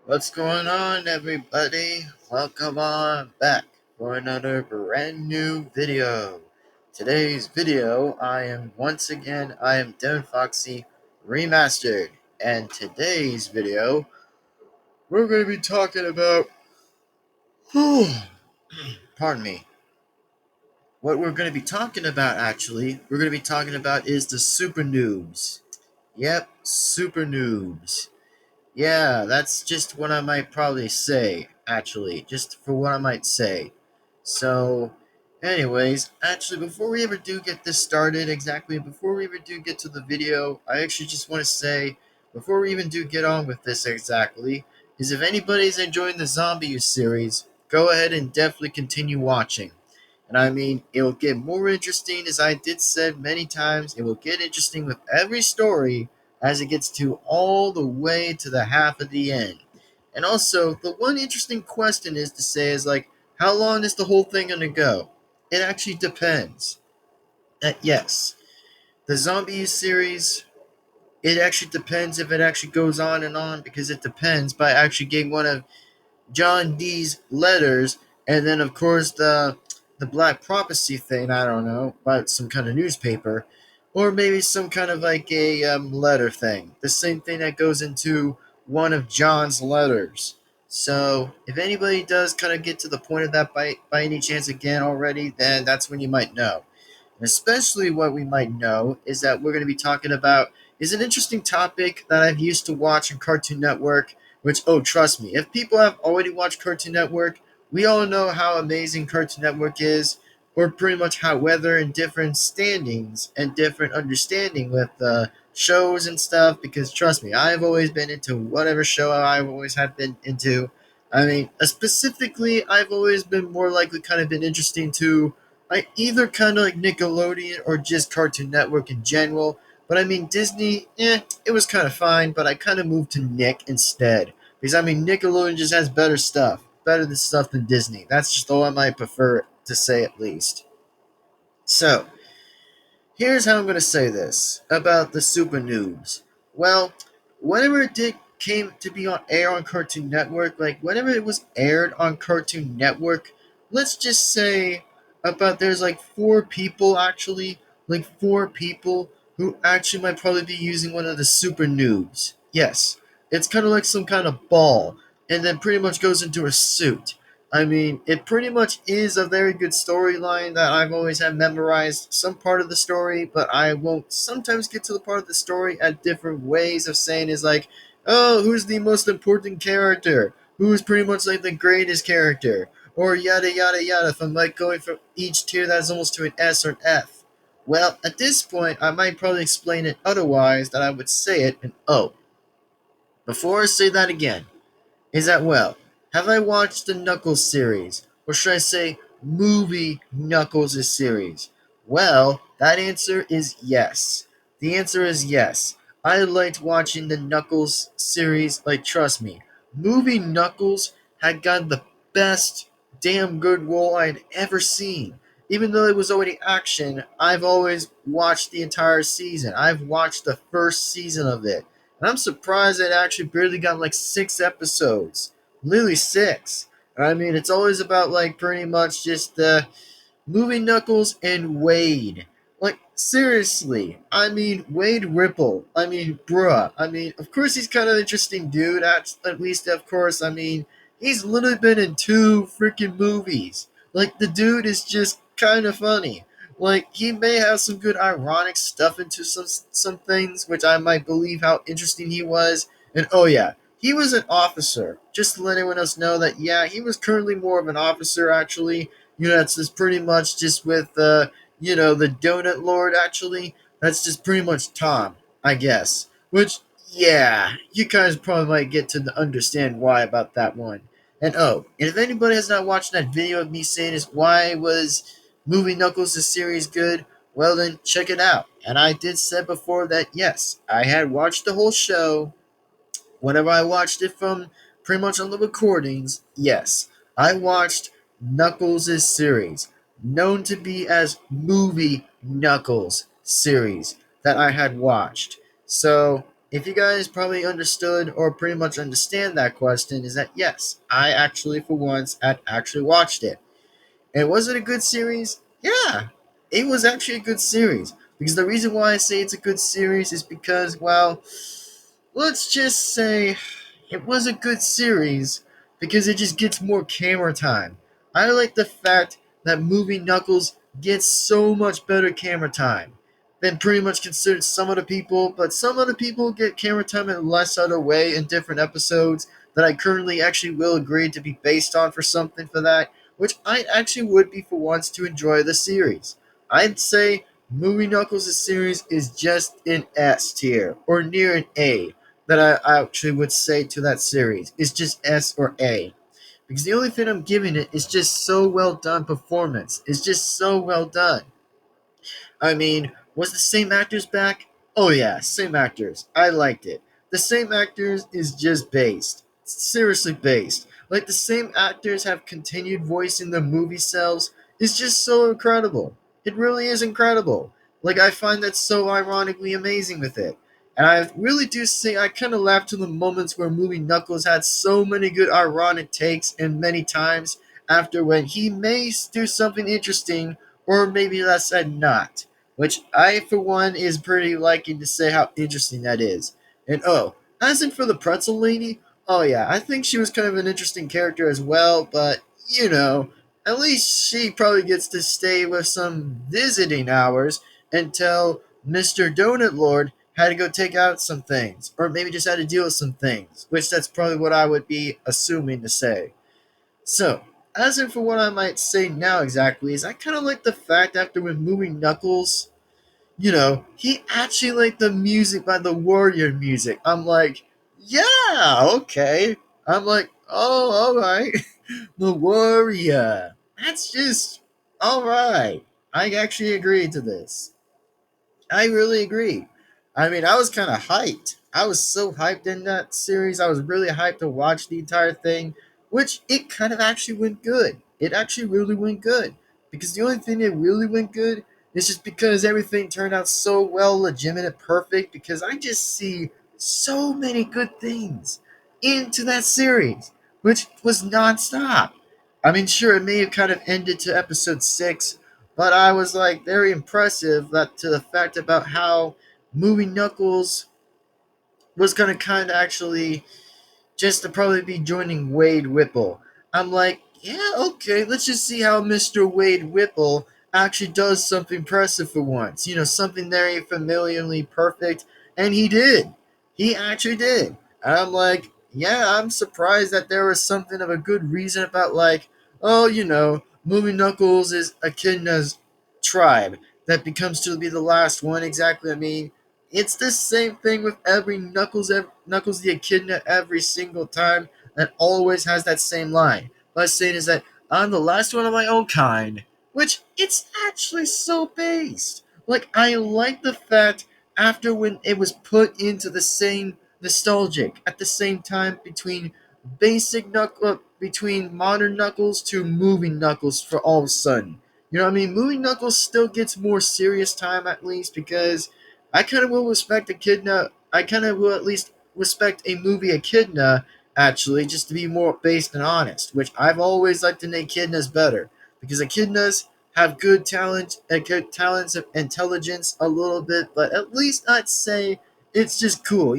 What's going on, everybody? Welcome on back for another brand new video. Today's video, I am Devin-Foxy Remastered. And today's video, we're going to be talking about, pardon me, what we're going to be talking about we're going to be talking about is the Supernoobs. Yep, Supernoobs. Yeah, that's just what I might probably say, actually. Just for what I might say. So, anyways, actually, before we ever do get this started, before we ever do get to the video, I actually just want to say, before we even do get on with this is if anybody's enjoying the Zombie series, go ahead and definitely continue watching. And I mean, it will get more interesting, as I did said many times. It will get interesting with every story as it gets to all the way to the half of the end. And also, the one interesting question is to say is like, how long is the whole thing going to go? It actually depends. Yes, the Zombie series, it actually depends if it actually goes on and on, because it depends by actually getting one of John Dee's letters, and then of course the Black Prophecy thing. I don't know, about some kind of newspaper, or maybe some kind of like a letter thing. The same thing that goes into one of John's letters. So if anybody does kind of get to the point of that by any chance again already, then that's when you might know. And especially what we might know is that we're going to be talking about is an interesting topic that I've used to watch on Cartoon Network, which, oh, trust me, if people have already watched Cartoon Network, we all know how amazing Cartoon Network is, or pretty much how whether in different standings and different understanding with shows and stuff, because trust me, I've always been into whatever show I've always have been into. I mean, specifically, I've always been more likely kind of been interesting to I either kind of like Nickelodeon or just Cartoon Network in general. But I mean, Disney, it was kind of fine, but I kind of moved to Nick instead. Because I mean, Nickelodeon just has better than stuff than Disney. That's just all I might prefer to say at least. So, here's how I'm going to say this about the Super Noobs. Well, whenever it did came to be on air on Cartoon Network, like whenever it was aired on Cartoon Network, let's just say about there's like four people who actually might probably be using one of the Super Noobs. Yes, it's kind of like some kind of ball, and then pretty much goes into a suit. I mean, it pretty much is a very good storyline that I've always had memorized some part of the story, but I won't sometimes get to the part of the story at different ways of saying is like, oh, who's the most important character? Who's pretty much like the greatest character? Or yada yada yada, if I'm like going from each tier that's almost to an S or an F. Well, at this point, I might probably explain it otherwise that I would say it in O. Before I say that again, is that well, have I watched the Knuckles series? Or should I say movie Knuckles series? Well, that answer is yes. The answer is yes. I liked watching the Knuckles series, like trust me. Movie Knuckles had got the best damn good role I'd ever seen. Even though it was already action, I've always watched the entire season. I've watched the first season of it. And I'm surprised it actually barely got like 6 episodes. Literally six. I mean, it's always about like pretty much just movie Knuckles and Wade. Like, seriously. I mean, Wade Ripple. I mean, bruh. I mean, of course he's kind of an interesting dude. At least, of course. I mean, he's literally been in 2 freaking movies. Like, the dude is just kind of funny. Like, he may have some good ironic stuff into some things, which I might believe how interesting he was. And oh yeah, he was an officer. Just to let anyone else know that, yeah, he was currently more of an officer, actually. That's just pretty much just with, the Donut Lord, actually. That's just pretty much Tom, I guess. Which, yeah, you guys probably might get to understand why about that one. And oh, and if anybody has not watched that video of me saying is why was Movie Knuckles the series good, well then check it out. And I did say before that yes, I had watched the whole show. Whenever I watched it from pretty much on the recordings, yes, I watched Knuckles' series, known to be as Movie Knuckles series that I had watched. So if you guys probably understood or pretty much understand that question, is that yes, I actually for once had actually watched it. And was it a good series? Yeah, it was actually a good series. Because the reason why I say it's a good series is because, well, let's just say it was a good series because it just gets more camera time. I like the fact that Movie Knuckles gets so much better camera time than pretty much considered some other people, but some other people get camera time in a less other way in different episodes that I currently actually will agree to be based on for something for that, which I actually would be for once to enjoy the series. I'd say Movie Knuckles' series is just an S tier or near an A that I actually would say to that series. It's just S or A. Because the only thing I'm giving it is just so well done performance. It's just so well done. I mean, was the same actors back? Oh yeah, same actors. I liked it. The same actors is just based. Seriously based. Like the same actors have continued voicing the movie selves is just so incredible. It really is incredible. Like I find that so ironically amazing with it. And I really do say I kind of laughed to the moments where movie Knuckles had so many good ironic takes and many times after when he may do something interesting or maybe let's say not, which I, for one, is pretty liking to say how interesting that is. And oh, as in for the pretzel lady, oh yeah, I think she was kind of an interesting character as well, but you know, at least she probably gets to stay with some visiting hours until Mr. Donut Lord had to go take out some things, or maybe just had to deal with some things, which that's probably what I would be assuming to say. So, as in for what I might say now exactly, is I kind of like the fact after with moving Knuckles, he actually liked the music by the Warrior music. I'm like, yeah, okay. I'm like, oh, all right. The Warrior. That's just, all right. I actually agree to this. I really agree. I mean, I was kind of hyped. I was so hyped in that series. I was really hyped to watch the entire thing, which it kind of actually went good. It actually really went good. Because the only thing that really went good is just because everything turned out so well, legitimate, perfect. Because I just see so many good things into that series, which was nonstop. I mean, sure, it may have kind of ended to episode 6, but I was like very impressive that to the fact about how Movie Knuckles was gonna kind of actually just to probably be joining Wade Whipple. I'm like, yeah, okay, let's just see how Mr. Wade Whipple actually does something impressive for once. Something very familiarly perfect, and he did. He actually did. And I'm like, yeah, I'm surprised that there was something of a good reason about like, oh, Movie Knuckles is Echidna's tribe that becomes to be the last one. Exactly. I mean, it's the same thing with every Knuckles the Echidna every single time that always has that same line. What I'm saying is that I'm the last one of my own kind, which it's actually so based. Like I like the fact after when it was put into the same nostalgic at the same time between modern Knuckles to movie Knuckles for all of a sudden. You know what I mean? Movie Knuckles still gets more serious time at least because I kind of will respect Echidna. I kind of will at least respect a movie Echidna, actually, just to be more based and honest, which I've always liked to make Echidnas better. Because Echidnas have good talent and good talents of intelligence a little bit, but at least I'd say it's just cool.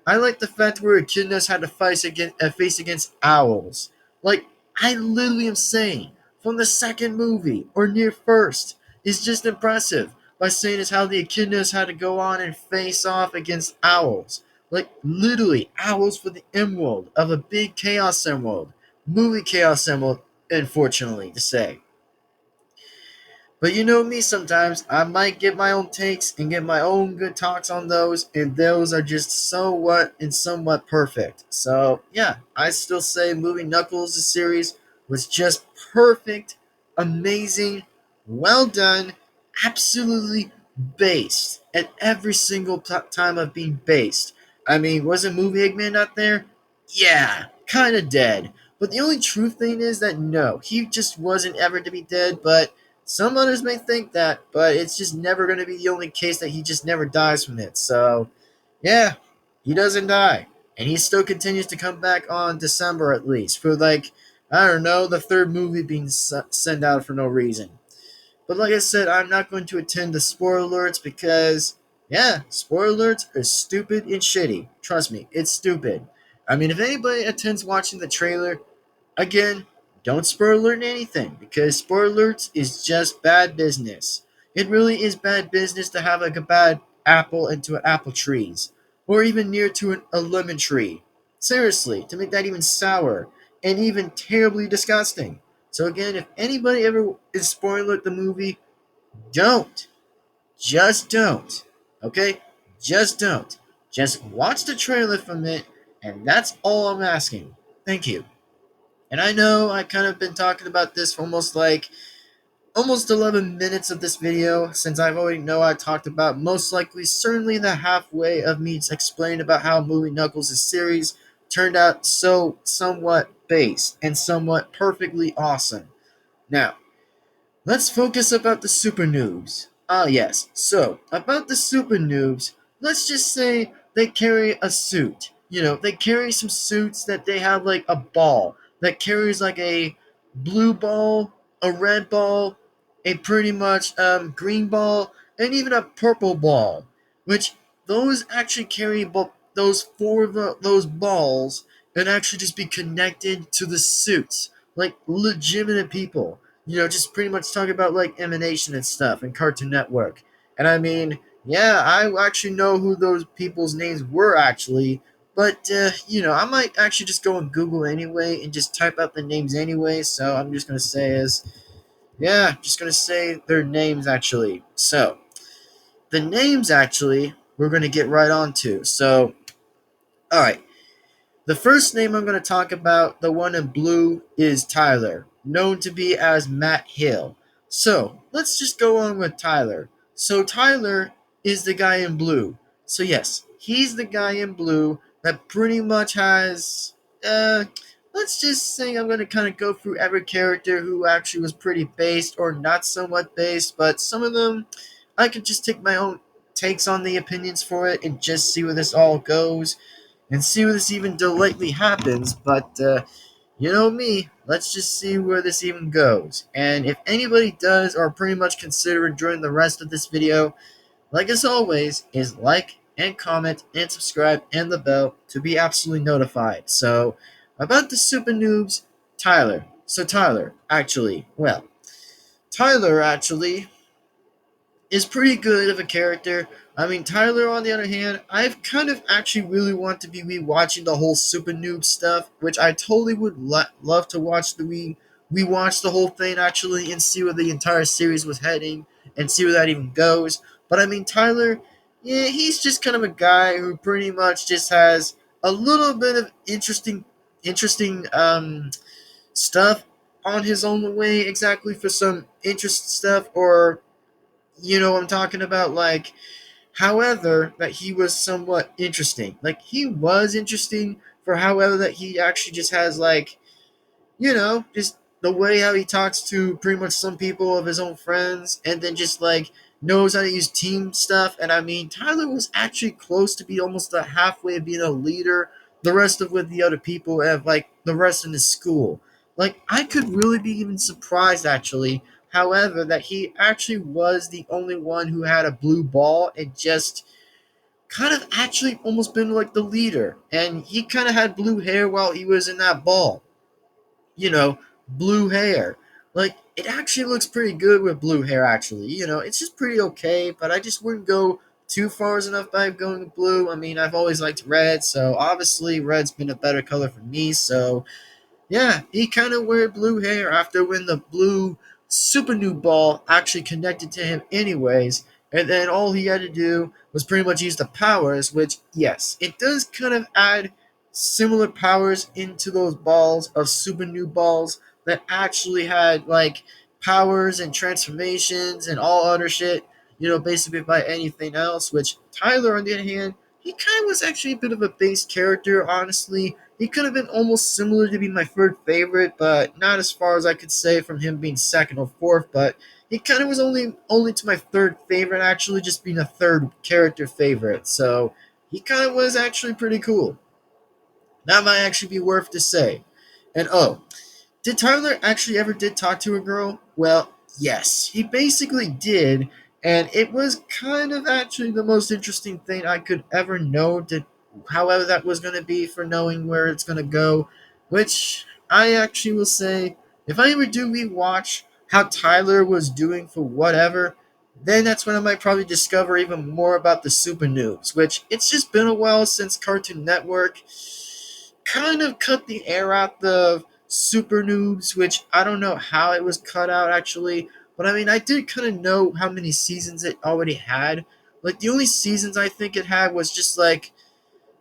I like the fact where Echidnas had to face against owls. Like, I literally am saying, from the second movie, or near first, is just impressive by saying is how the echidnas had to go on and face off against owls. Like literally owls for the emerald of a big chaos emerald. Movie chaos emerald, unfortunately to say. But you know me sometimes, I might get my own takes and get my own good talks on those, and those are just so what and somewhat perfect. So yeah, I still say Movie Knuckles the series was just perfect, amazing, well done, absolutely based at every single time of being based. I mean, wasn't Movie Eggman not there? Yeah, kinda dead. But the only true thing is that no, he just wasn't ever to be dead, but some others may think that, but it's just never going to be the only case that he just never dies from it. So, yeah. He doesn't die. And he still continues to come back on December at least for like, I don't know, the third movie being sent out for no reason. But like I said, I'm not going to attend the spoiler alerts because, yeah, spoiler alerts are stupid and shitty. Trust me, it's stupid. I mean, if anybody attends watching the trailer, again, don't spoiler alert anything because spoiler alerts is just bad business. It really is bad business to have like a bad apple into an apple trees or even near to a lemon tree. Seriously, to make that even sour and even terribly disgusting. So again, if anybody ever is spoiling the movie, don't. Just don't. Okay? Just don't. Just watch the trailer from it, and that's all I'm asking. Thank you. And I know I kind of been talking about this for almost 11 minutes of this video since I've already know I talked about most likely certainly the halfway of me explaining about how Movie Knuckles' series turned out so somewhat based and somewhat perfectly awesome. Now, let's focus about the super noobs. Ah, yes. So, about the super noobs, let's just say they carry a suit. You know, they carry some suits that they have like a ball that carries like a blue ball, a red ball, a pretty much green ball, and even a purple ball. Which those actually carry those four of those balls and actually just be connected to the suits like legitimate people, you know, just pretty much talking about like Emanation and stuff and Cartoon Network. And I mean, yeah, I actually know who those people's names were actually, but you know, I might actually just go on Google anyway and just type out the names anyway. So I'm just gonna say just gonna say their names actually. So the names actually we're gonna get right on to. So all right, the first name I'm going to talk about, the one in blue, is Tyler, known to be as Matt Hill. So, let's just go on with Tyler. So, Tyler is the guy in blue. So, yes, he's the guy in blue that pretty much has. Let's just say I'm going to kind of go through every character who actually was pretty based or not somewhat based, but some of them I could just take my own takes on the opinions for it and just see where this all goes and see where this even delightfully happens. But you know me, let's just see where this even goes. And if anybody does or pretty much consider enjoying the rest of this video, like as always, is like and comment and subscribe and the bell to be absolutely notified. So about the super noobs, Tyler. So Tyler actually is pretty good of a character. I mean, Tyler, on the other hand, I've kind of actually really want to be rewatching the whole Super Noob stuff, which I totally would love to watch we watch the whole thing actually and see where the entire series was heading and see where that even goes. But I mean, Tyler, yeah, he's just kind of a guy who pretty much just has a little bit of interesting stuff on his own way exactly for some interest stuff or you know what I'm talking about? Like, however, that he was somewhat interesting. Like, he was interesting for however that he actually just has, like, you know, just the way how he talks to pretty much some people of his own friends and then just, like, knows how to use team stuff. And I mean, Tyler was actually close to be almost a halfway of being a leader, the rest of with the other people have, like, the rest in the school. Like, I could really be even surprised, actually, however, that he actually was the only one who had a blue ball and just kind of actually almost been like the leader. And he kind of had blue hair while he was in that ball. You know, blue hair. Like, it actually looks pretty good with blue hair, actually. You know, it's just pretty okay, but I just wouldn't go too far enough by going with blue. I mean, I've always liked red, so obviously red's been a better color for me, so yeah, he kind of wear blue hair after when the blue super new ball actually connected to him anyways, and then all he had to do was pretty much use the powers, which, yes, it does kind of add similar powers into those balls of super new balls that actually had, like, powers and transformations and all other shit, you know, basically by anything else, which Tyler, on the other hand, he kind of was actually a bit of a base character, honestly. He could have been almost similar to be my third favorite, but not as far as I could say from him being second or fourth. But he kind of was only to my third favorite, actually, just being a third character favorite. So he kind of was actually pretty cool. That might actually be worth to say. And oh, did Tyler actually ever did talk to a girl? Well, yes, he basically did, and it was kind of actually the most interesting thing I could ever know. That, however, that was going to be for knowing where it's going to go, which I actually will say, if I ever do rewatch how Tyler was doing for whatever, then that's when I might probably discover even more about the Super Noobs, which it's just been a while since Cartoon Network kind of cut the air out the Super Noobs, which I don't know how it was cut out actually, but I mean I did kind of know how many seasons it already had. Like the only seasons I think it had was just like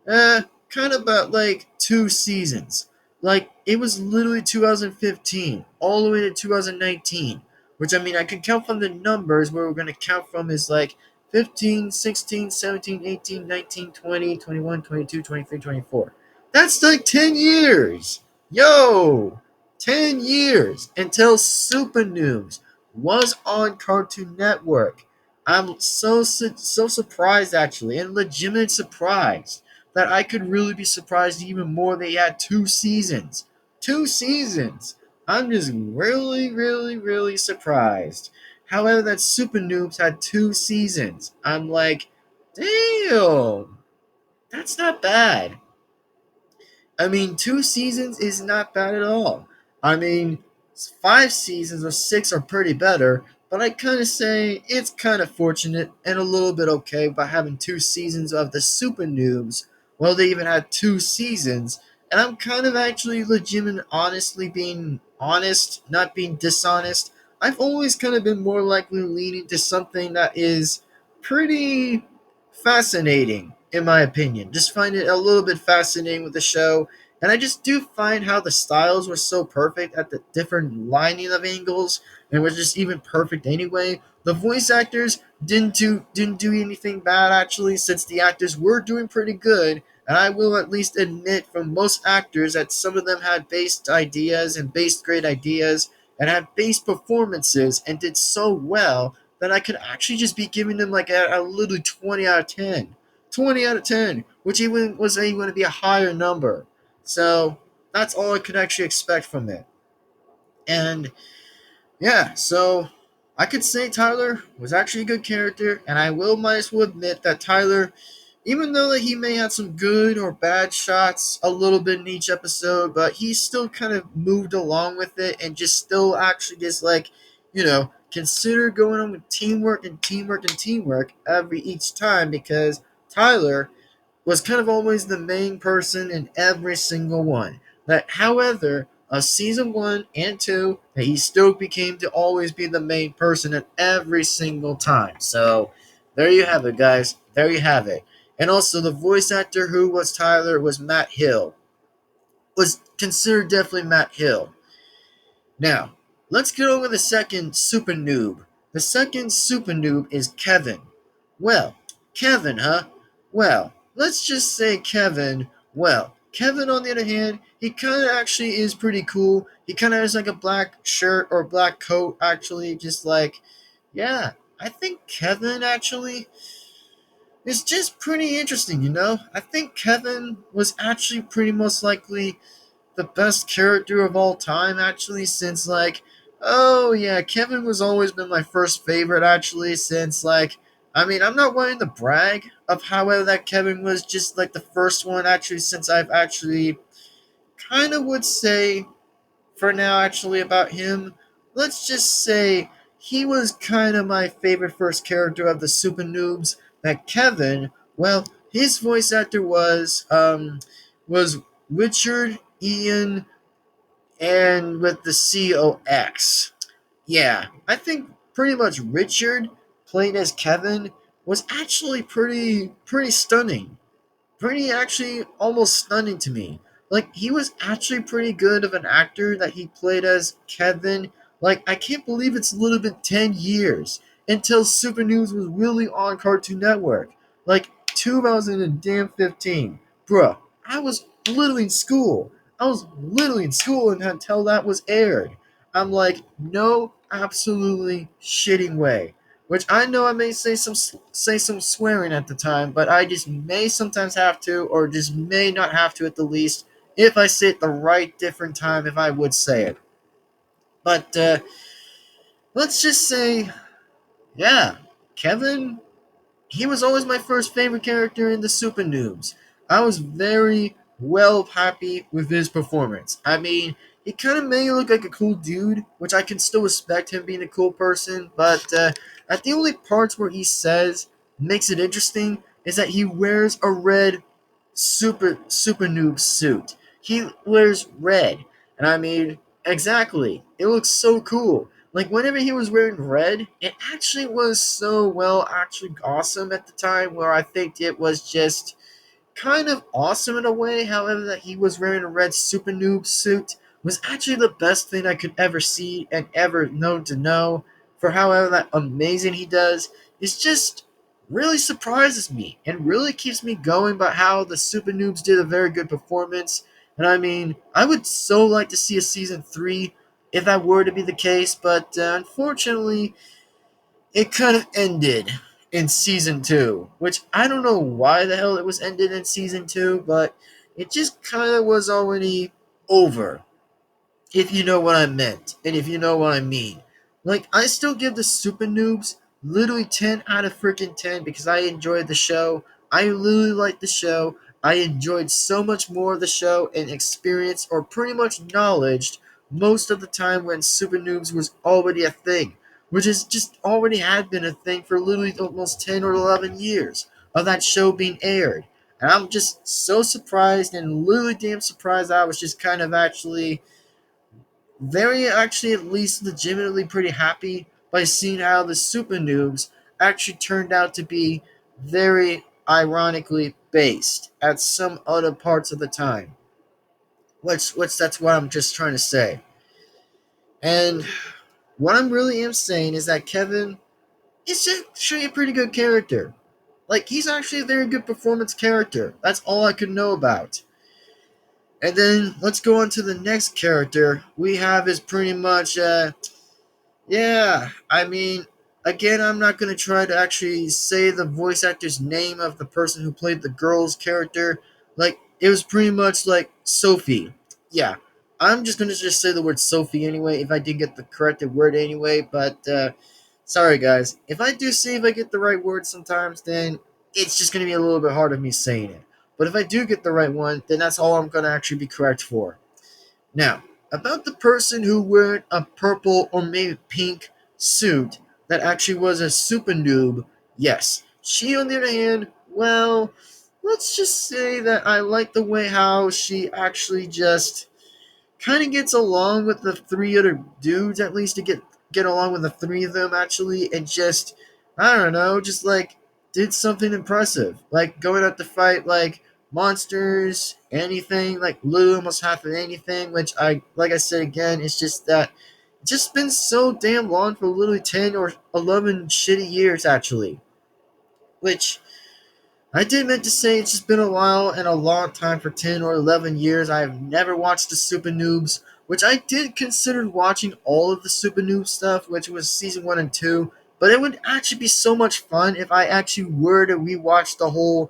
kind of about like 2 seasons. Like it was literally 2015 all the way to 2019, which I mean I can count from the numbers where we're going to count from is like 15, 16, 17, 18, 19, 20, 21, 22, 23, 24. That's like 10 years. Yo, 10 years until Super News was on Cartoon Network. I'm so surprised actually, and legitimate surprised that I could really be surprised even more they had 2 seasons. 2 seasons! I'm just really surprised. However, that Super Noobs had 2 seasons. I'm like, damn, that's not bad. I mean, 2 seasons is not bad at all. I mean, 5 seasons or six are pretty better, but I kind of say it's kind of fortunate and a little bit okay by having 2 seasons of the Super Noobs. Well, they even had 2 seasons, and I'm kind of actually legitimate, honestly being honest, not being dishonest. I've always kind of been more likely leaning to something that is pretty fascinating, in my opinion. Just find it a little bit fascinating with the show. And I just do find how the styles were so perfect at the different lining of angles and was just even perfect anyway. The voice actors didn't do anything bad actually, since the actors were doing pretty good. And I will at least admit from most actors that some of them had based ideas and based great ideas and had based performances and did so well that I could actually just be giving them like a little 20 out of 10. 20 out of 10, which even was even going to be a higher number. So that's all I could actually expect from it. And yeah, so I could say Tyler was actually a good character, and I will might as well admit that Tyler, even though that he may have some good or bad shots a little bit in each episode, but he still kind of moved along with it and just still actually just like, consider going on with teamwork and teamwork and teamwork every each time because Tyler was kind of always the main person in every single one. That, however, season 1 and 2, that he still became to always be the main person at every single time. So there you have it, guys. There you have it. And also, the voice actor who was Tyler was Matt Hill. Was considered definitely Matt Hill. Now, let's get over the second super noob. The second super noob is Kevin. Well, Kevin, huh? Well, let's just say Kevin. Well, Kevin, on the other hand, he kind of actually is pretty cool. He kind of has like a black shirt or black coat, actually. Just like, yeah, I think Kevin actually is just pretty interesting. I think Kevin was actually pretty most likely the best character of all time, actually, since, like, oh, yeah, Kevin was always been my first favorite, actually, since, like, I mean, I'm not wanting to brag of however that Kevin was just, like, the first one, actually, since I've actually kind of would say, for now, actually, about him, let's just say he was kind of my favorite first character of the Super Noobs. That Kevin, well, his voice actor was Richard Ian and with the COX. Yeah, I think pretty much Richard played as Kevin was actually pretty stunning, pretty actually almost stunning to me. Like he was actually pretty good of an actor that he played as Kevin. Like I can't believe it's a little bit 10 years until Super News was really on Cartoon Network. Like 2015. Bruh, I was literally in school. I was literally in school until that was aired. I'm like, no absolutely shitting way. which I know I may say some swearing at the time, but I just may sometimes have to, or just may not have to at the least, if I say it the right different time, if I would say it. But let's just say, yeah, Kevin, he was always my first favorite character in the Super Noobs. I was very well happy with his performance. I mean, he kind of made me look like a cool dude, which I can still respect him being a cool person, but at the only parts where he says makes it interesting is that he wears a red super noob suit. He wears red, and I mean, exactly, it looks so cool. Like whenever he was wearing red, it actually was so well, actually awesome at the time. Where I think it was just kind of awesome in a way. However, that he was wearing a red super noob suit was actually the best thing I could ever see and ever known to know. For however that amazing he does, it's just really surprises me and really keeps me going about how the Super Noobs did a very good performance. And I mean, I would so like to see a season 3 if that were to be the case, but unfortunately, it kind of ended in season 2, which I don't know why the hell it was ended in season 2, but it just kind of was already over, if you know what I meant, and if you know what I mean. Like, I still give the Super Noobs literally 10 out of freaking 10 because I enjoyed the show. I literally liked the show. I enjoyed so much more of the show and experience, or pretty much knowledge, most of the time when Super Noobs was already a thing, which is just already had been a thing for literally almost 10 or 11 years of that show being aired. And I'm just so surprised and literally damn surprised I was just kind of actually very actually at least legitimately pretty happy by seeing how the Super Noobs actually turned out to be very ironically based at some other parts of the time. Which that's what I'm just trying to say. And what I'm really am saying is that Kevin is actually a pretty good character. Like he's actually a very good performance character. That's all I could know about. And then let's go on to the next character we have is pretty much yeah, I mean, again, I'm not going to try to actually say the voice actor's name of the person who played the girl's character. Like, it was pretty much like Sophie. Yeah, I'm just going to just say the word Sophie anyway, if I didn't get the corrected word anyway, but sorry guys. If I do see if I get the right word sometimes, then it's just going to be a little bit hard of me saying it. But if I do get the right one, then that's all I'm going to actually be correct for. Now, about the person who wore a purple or maybe pink suit that actually was a super noob, yes. She, on the other hand, well, let's just say that I like the way how she actually just kind of gets along with the three other dudes, at least to get along with the three of them actually, and just I don't know, just like did something impressive, like going out to fight like monsters, anything, like literally almost half of anything. Which I like I said again, it's just that it's just been so damn long for literally 10 or 11 shitty years actually, which I did meant to say it's just been a while and a long time for 10 or 11 years. I have never watched the Super Noobs, which I did consider watching all of the Super Noob stuff, which was season 1 and 2. But it would actually be so much fun if I actually were to rewatch the whole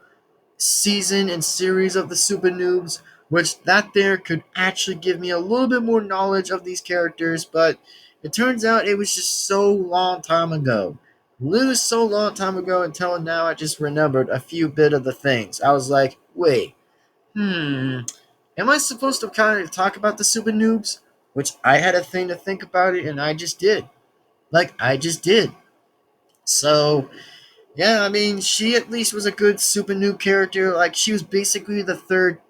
season and series of the Super Noobs, which that there could actually give me a little bit more knowledge of these characters, but it turns out it was just so long time ago. Literally so long time ago until now I just remembered a few bit of the things. I was like, wait, am I supposed to kind of talk about the Super Noobs? Which I had a thing to think about it and I just did. Like, I just did. So, yeah, I mean, she at least was a good super new character. Like she was basically the third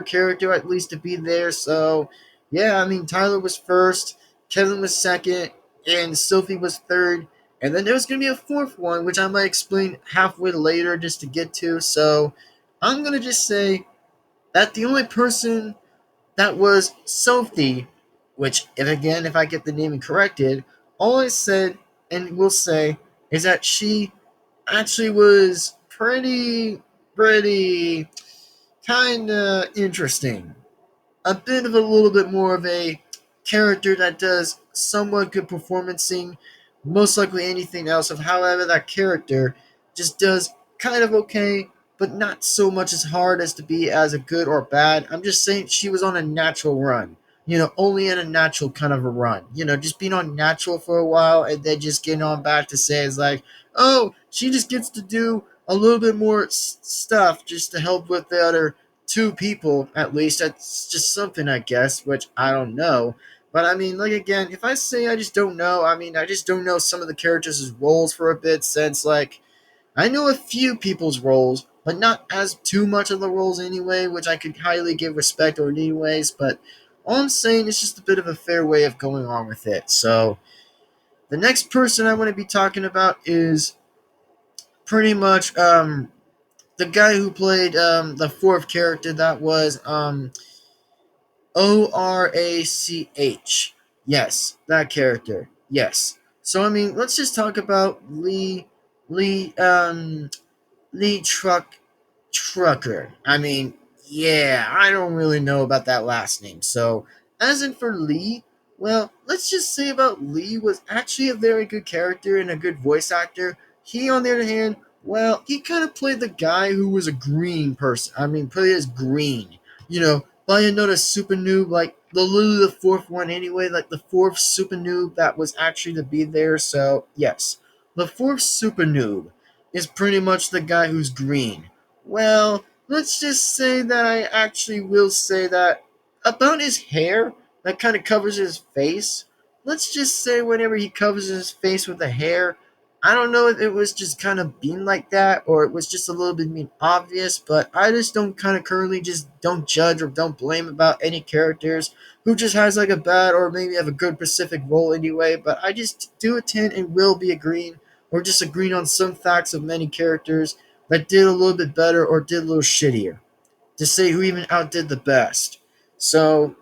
character at least to be there. So, yeah, I mean, Tyler was first, Kevin was second, and Sophie was third. And then there was gonna be a fourth one, which I might explain halfway later just to get to. So, I'm gonna just say that the only person that was Sophie, which if I get the naming corrected, all I said and will say is that she actually was pretty kind of interesting. A bit of a little bit more of a character that does somewhat good performancing, most likely anything else of however that character just does kind of okay, but not so much as hard as to be as a good or bad. I'm just saying she was on a natural run. Only in a natural kind of a run. Just being on natural for a while and then just getting on back to say it's like, oh, she just gets to do a little bit more stuff just to help with the other two people at least. That's just something, I guess, which I don't know. But I mean, like again, if I say I just don't know, I mean I just don't know some of the characters' roles for a bit. Since like I know a few people's roles, but not as too much of the roles anyway, which I could highly give respect or anyways. But all I'm saying is just a bit of a fair way of going on with it. So the next person I want to be talking about is pretty much the guy who played the fourth character that was Orach. Yes, that character. Yes. So I mean, let's just talk about Lee Lee Trucker. I mean, yeah, I don't really know about that last name. So, as in for Lee, well, let's just say about Lee was actually a very good character and a good voice actor. He, on the other hand, well, he kind of played the guy who was a green person. I mean, played as green. By another super noob, like literally the fourth one anyway, like the fourth super noob that was actually to be there. So, yes, the fourth super noob is pretty much the guy who's green. Well, let's just say that I actually will say that about his hair that kind of covers his face. Let's just say whenever he covers his face with the hair, I don't know if it was just kind of being like that or it was just a little bit being obvious, but I just don't kind of currently just don't judge or don't blame about any characters who just has like a bad or maybe have a good specific role anyway, but I just do attend and will be agreeing or disagreeing on some facts of many characters that did a little bit better or did a little shittier, to say who even outdid the best. So,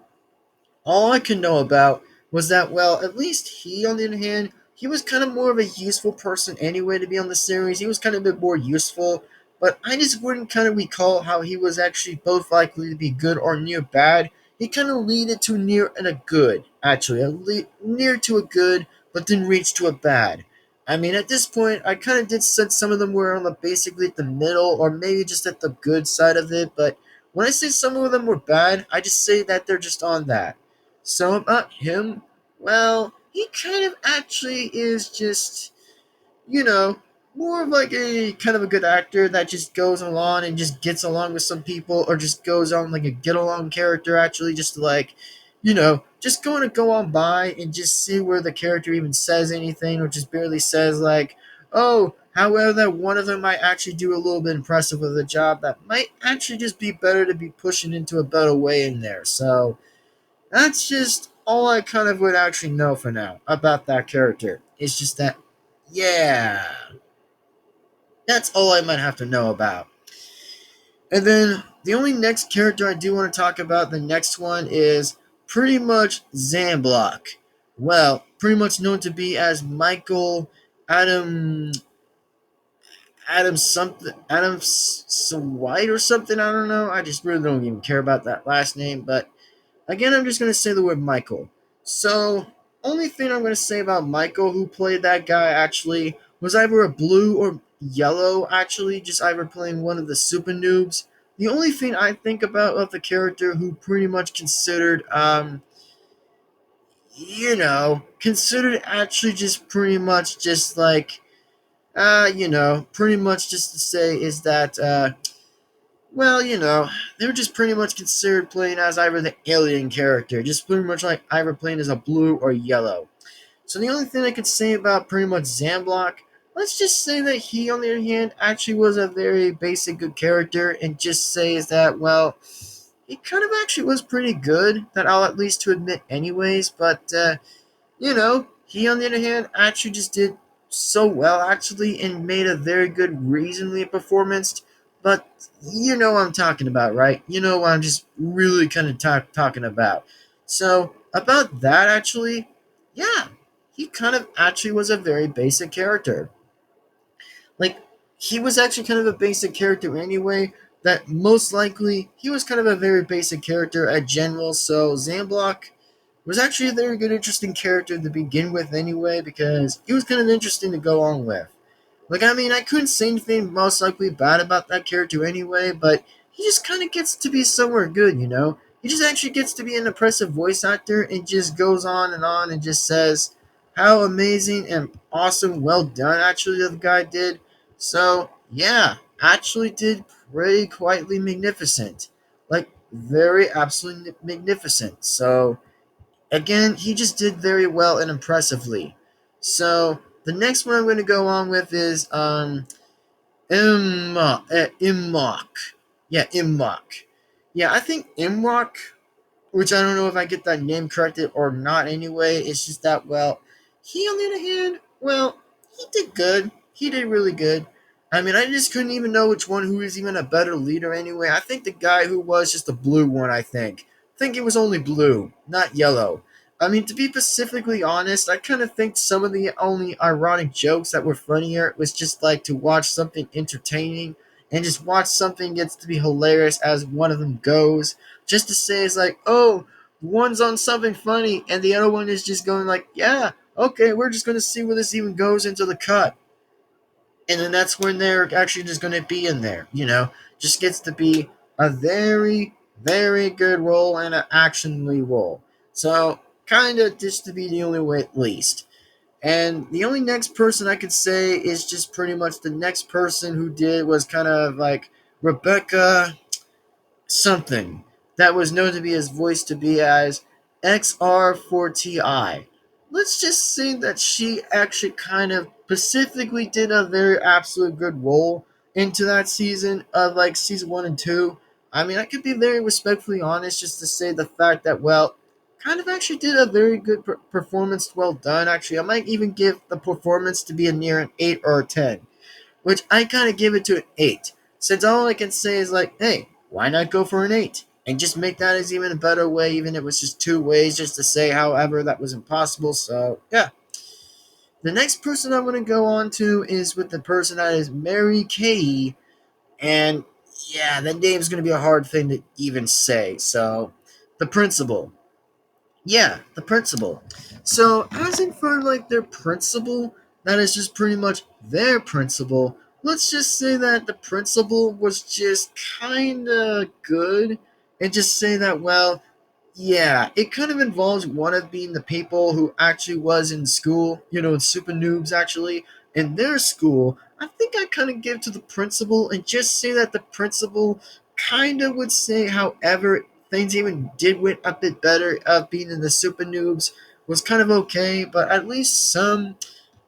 all I could know about was that, well, at least he, on the other hand, he was kind of more of a useful person anyway to be on the series. He was kind of a bit more useful, but I just wouldn't kind of recall how he was actually both likely to be good or near bad. He kind of leaded to near and a good, actually, near to a good, but didn't reach to a bad. I mean, at this point, I kind of did said some of them were on the basically at the middle, or maybe just at the good side of it. But when I say some of them were bad, I just say that they're just on that. So about him, well, he kind of actually is just, you know, more of like a kind of a good actor that just goes along and just gets along with some people or just goes on like a get along character actually just to like, just going to go on by and just see where the character even says anything or just barely says like, oh, however that one of them might actually do a little bit impressive with the job that might actually just be better to be pushing into a better way in there. So that's just all I kind of would actually know for now about that character. It's just that, yeah, that's all I might have to know about. And then the only next character I do want to talk about, the next one is pretty much Zamblock. Well, pretty much known to be as Michael Adam White or something. I don't know. I just really don't even care about that last name, but again, I'm just going to say the word Michael. So, only thing I'm going to say about Michael, who played that guy, actually, was either a blue or yellow, actually, just either playing one of the super noobs. The only thing I think about of the character who pretty much considered, considered actually just pretty much just like, pretty much just to say is that, well, they were just pretty much considered playing as either the alien character, just pretty much like either playing as a blue or yellow. So the only thing I could say about pretty much Zamblock, let's just say that he, on the other hand, actually was a very basic good character, and just say is that, well, he kind of actually was pretty good, that I'll at least to admit anyways, but, he, on the other hand, actually just did so well, actually, and made a very good, reasonably performance. But you know what I'm talking about, right? You know what I'm just really kind of talking about. So, about that, actually, yeah, he kind of actually was a very basic character. Like, he was actually kind of a basic character anyway, that most likely he was kind of a very basic character at general. So, Zamblock, was actually a very good, interesting character to begin with anyway, because he was kind of interesting to go on with. Like, I mean, I couldn't say anything most likely bad about that character anyway, but he just kind of gets to be somewhere good, you know? He just actually gets to be an impressive voice actor and just goes on and just says how amazing and awesome, well done, actually, the guy did. So, yeah, actually did pretty quietly magnificent. Like, very absolutely magnificent. So, again, he just did very well and impressively. So, the next one I'm going to go on with is Immock. Yeah, Immock. Yeah, I think Imrock, which I don't know if I get that name corrected or not anyway, it's just that, well, he on the other hand, well, he did good. He did really good. I mean, I just couldn't even know which one who was even a better leader anyway. I think the guy who was just the blue one, I think it was only blue, not yellow. I mean, to be specifically honest, I kind of think some of the only ironic jokes that were funnier was just like to watch something entertaining and just watch something gets to be hilarious as one of them goes. Just to say it's like, oh, one's on something funny and the other one is just going like, yeah, okay, we're just gonna see where this even goes into the cut. And then that's when they're actually just gonna be in there, you know. Just gets to be a very, very good role and an actionly role. So kinda just to be the only way at least. And the only next person I could say is just pretty much the next person who did was kind of like Rebecca something that was known to be his voice to be as XR4TI. Let's just say that she actually kind of specifically did a very absolute good role into that season of like season 1 and 2. I mean, I could be very respectfully honest just to say the fact that, well, kind of actually did a very good performance, well done. Actually, I might even give the performance to be a near an 8 or a 10, which I kind of give it to an 8. Since all I can say is like, hey, why not go for an 8? And just make that as even a better way, even if it was just 2 ways, just to say, however, that was impossible. So, yeah. The next person I'm going to go on to is with the person that is Mary Kay. And yeah, that name is going to be a hard thing to even say. So, the principal. Yeah, the principal. So, as in for like their principal, that is just pretty much their principal. Let's just say that the principal was just kind of good, and just say that, well, yeah, it kind of involves one of being the people who actually was in school, you know, in Supernoobs actually, in their school. I think I kind of give to the principal and just say that the principal kind of would say, however, things even did went a bit better of being in the Supernoobs was kind of okay, but at least some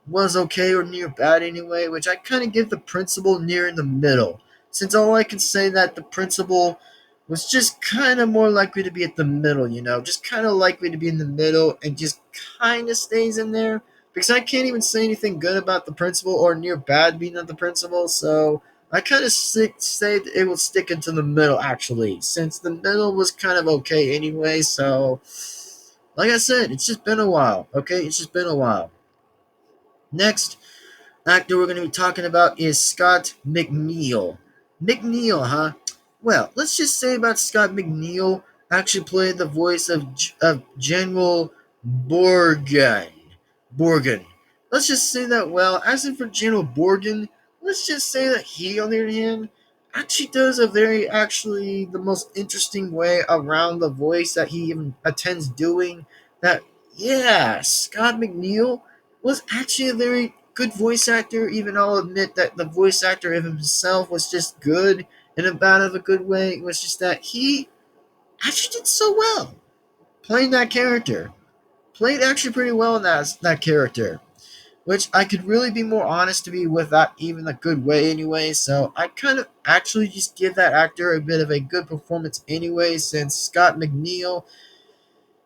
was okay or near bad anyway, which I kind of give the principal near in the middle. Since all I can say that the principal was just kind of more likely to be at the middle, you know, just kind of likely to be in the middle and just kind of stays in there. Because I can't even say anything good about the principal or near bad being at the principal, so I kind of say it will stick into the middle actually, since the middle was kind of okay anyway. So, like I said, it's just been a while, okay? It's just been a while. Next actor we're going to be talking about is Scott McNeil. McNeil, huh? Well, let's just say about Scott McNeil actually played the voice of General Borgen. Borgen. Let's just say that, well, as in for General Borgen, let's just say that he, on the other hand, actually does a very, actually, the most interesting way around the voice that he even attends doing. That, yeah, Scott McNeil was actually a very good voice actor, even I'll admit that the voice actor of himself was just good in a bad of a good way. It was just that he actually did so well playing that character. Played actually pretty well in that character. Which I could really be more honest to be with that even a good way anyway, so I kind of actually just give that actor a bit of a good performance anyway, since Scott McNeil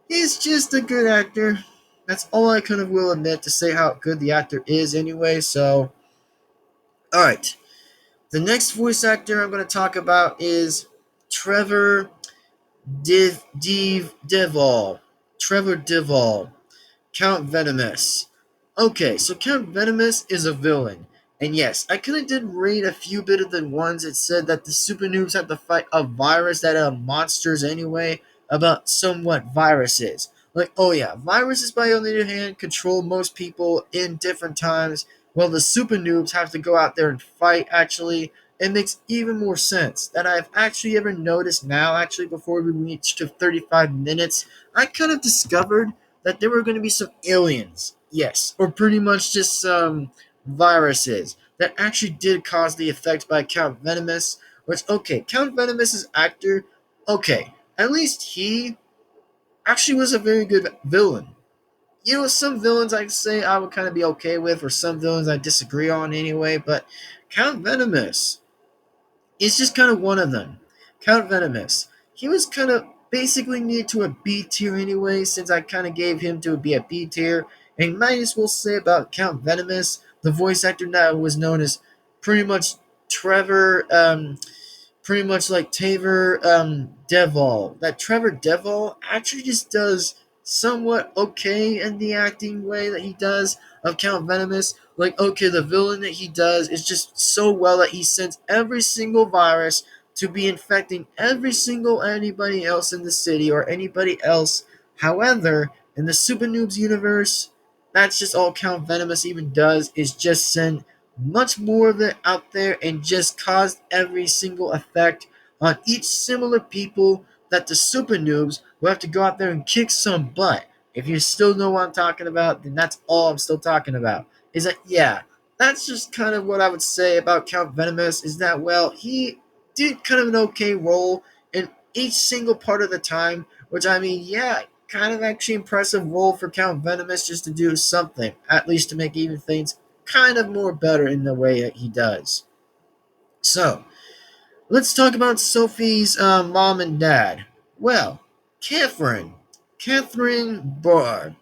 is just a good actor. That's all I kind of will admit to say how good the actor is anyway, so alright. The next voice actor I'm going to talk about is Trevor Devol. Trevor Devol. Count Venomous. Okay, so Count Venomous is a villain. And yes, I kind of did read a few bit of the ones that said that the Super Noobs have to fight a virus that are monsters anyway, about somewhat viruses. Like, oh yeah, viruses, by on the other hand, control most people in different times. Well, the super noobs have to go out there and fight, actually. It makes even more sense that I've actually ever noticed now, actually, before we reached to 35 minutes. I kind of discovered that there were going to be some aliens, yes, or pretty much just some viruses that actually did cause the effect by Count Venomous. Which, okay, Count Venomous's actor, okay, at least he actually was a very good villain. You know, some villains I'd say I would kind of be okay with, or some villains I disagree on anyway, but Count Venomous is just kind of one of them. Count Venomous. He was kind of basically near to a B tier anyway, since I kind of gave him to be a B tier. And might as well say about Count Venomous, the voice actor now was known as pretty much Trevor, pretty much like Taver Devol. That Trevor Devol actually just does somewhat okay in the acting way that he does of Count Venomous. Like, okay, the villain that he does is just so well that he sends every single virus to be infecting every single anybody else in the city or anybody else. However, in the Super Noobs universe, that's just all Count Venomous even does is just send much more of it out there and just caused every single effect on each similar people that the super noobs will have to go out there and kick some butt. If you still know what I'm talking about, then that's all I'm still talking about. Is that, yeah, that's just kind of what I would say about Count Venomous is that, well, he did kind of an okay role in each single part of the time, which I mean, yeah, kind of actually impressive role for Count Venomous just to do something, at least to make even things kind of more better in the way that he does. So, let's talk about Sophie's mom and dad. Well, Catherine. Catherine Barr.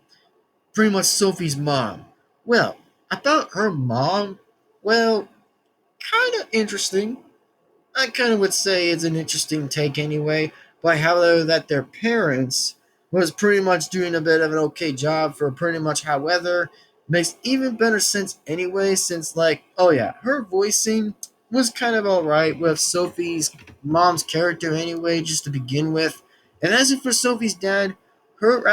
Pretty much Sophie's mom. Well, about her mom, well, kind of interesting. I kind of would say it's an interesting take anyway, by how that their parents was pretty much doing a bit of an okay job for pretty much however makes even better sense anyway, since like, oh yeah, her voicing was kind of alright with Sophie's mom's character anyway, just to begin with. And as for Sophie's dad, her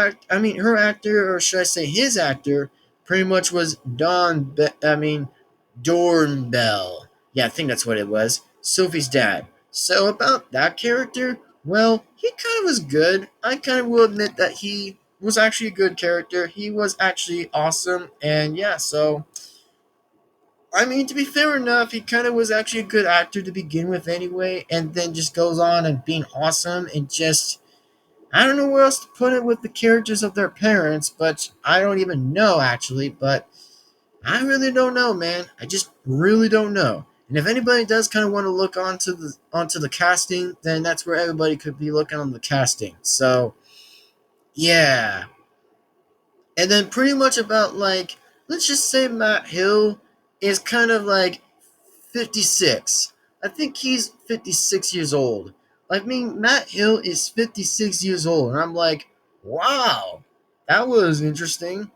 actor, or should I say his actor, pretty much was Dornbell. Yeah, I think that's what it was. Sophie's dad. So about that character, well, he kind of was good. I kind of will admit that he was actually a good character. He was actually awesome, and yeah, so I mean, to be fair enough, he kind of was actually a good actor to begin with anyway, and then just goes on and being awesome and just I don't know where else to put it with the characters of their parents, but I don't even know actually, but I really don't know, man. I just really don't know. And if anybody does kind of want to look onto the casting, then that's where everybody could be looking on the casting. So yeah, and then pretty much about like let's just say Matt Hill is kind of like 56. I think he's 56 years old. I mean, Matt Hill is 56 years old, and I'm like, wow, that was interesting.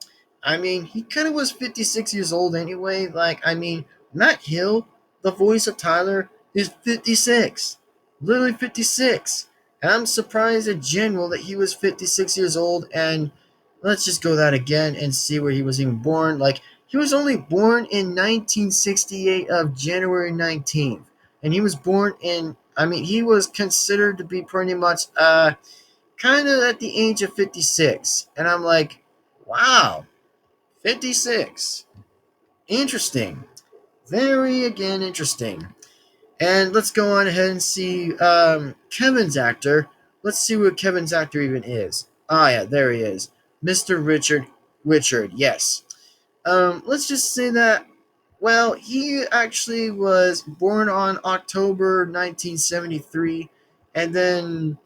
I mean, he kind of was 56 years old anyway. Like, I mean, Matt Hill, the voice of Tyler, is 56. Literally 56. And I'm surprised in general that he was 56 years old. And let's just go that again and see where he was even born. Like, he was only born in 1968 of January 19th. And he was born in, I mean, he was considered to be pretty much kind of at the age of 56. And I'm like, wow, 56. Interesting. Very, again, interesting. And let's go on ahead and see Kevin's actor. Let's see what Kevin's actor even is. Ah, yeah, there he is. Mr. Richard. Richard, yes. Let's just say that, well, he actually was born on October 1973, and then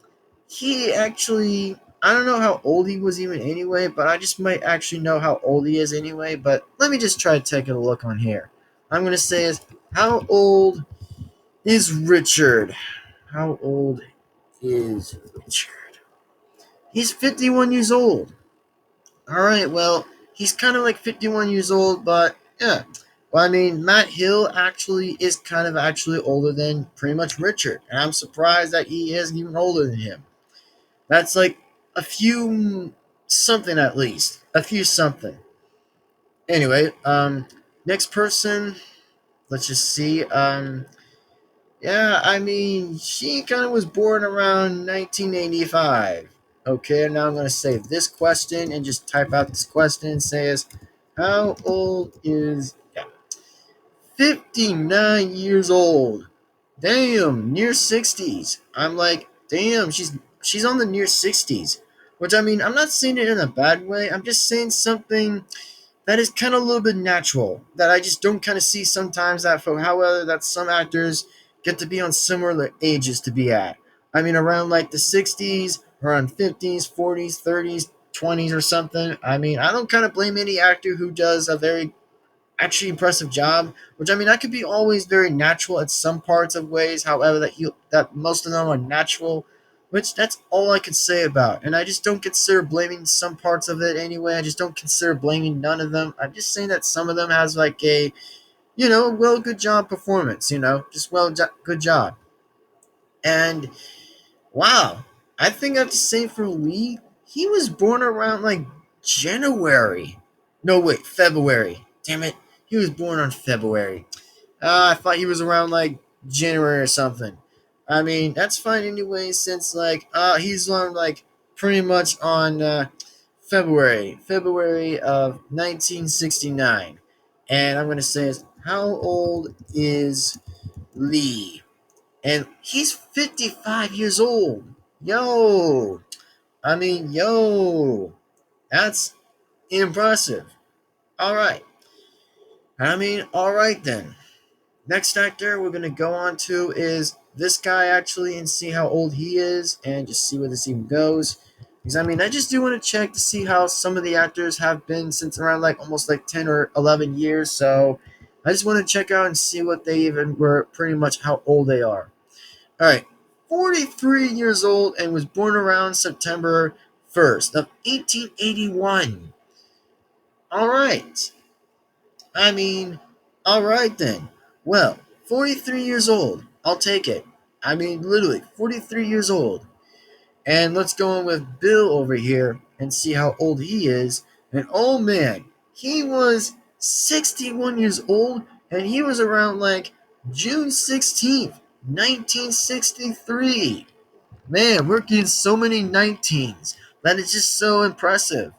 he actually, I don't know how old he was even anyway, but I just might actually know how old he is anyway, but let me just try to take a look on here. I'm going to say is, how old is Richard? How old is Richard? He's 51 years old. All right, well, he's kind of like 51 years old, but yeah. Well, I mean, Matt Hill actually is kind of actually older than pretty much Richard, and I'm surprised that he is even older than him. That's like a few. something at least, a few something. Anyway, next person, let's just see. Yeah, I mean, she kind of was born around 1985. Okay, now I'm going to save this question and just type out this question and say is, how old is, yeah, 59 years old. Damn, near 60s. I'm like, damn, she's on the near 60s. Which I mean, I'm not saying it in a bad way. I'm just saying something that is kind of a little bit natural that I just don't kind of see sometimes that for however that some actors get to be on similar ages to be at. I mean, around like the 60s, around 50s, 40s, 30s, 20s or something. I mean, I don't kind of blame any actor who does a very actually impressive job, which I mean that could be always very natural at some parts of ways, however that most of them are natural, which that's all I could say about. And I just don't consider blaming some parts of it anyway. I just don't consider blaming none of them. I'm just saying that some of them has like a, well, good job performance, just good job. And wow, I think I have to say for Lee, he was born around like January. No, wait, February. Damn it. He was born on February. I thought he was around like January or something. I mean, that's fine anyway, since like he's on like pretty much on February of 1969. And I'm gonna say is how old is Lee? And he's 55 years old. Yo, I mean, yo, that's impressive. All right. I mean, all right then. Next actor we're gonna go on to is this guy actually, and see how old he is, and just see where this even goes. Because I mean, I just do want to check to see how some of the actors have been since around like almost like 10 or 11 years. So I just want to check out and see what they even were, pretty much how old they are. All right, 43 years old and was born around September 1st of 1881. All right. I mean, all right then. Well, 43 years old. I'll take it. I mean, literally, 43 years old. And let's go on with Bill over here and see how old he is. And oh man, he was 61 years old and he was around like June 16th, 1963. Man, we're getting so many 19s. That is just so impressive.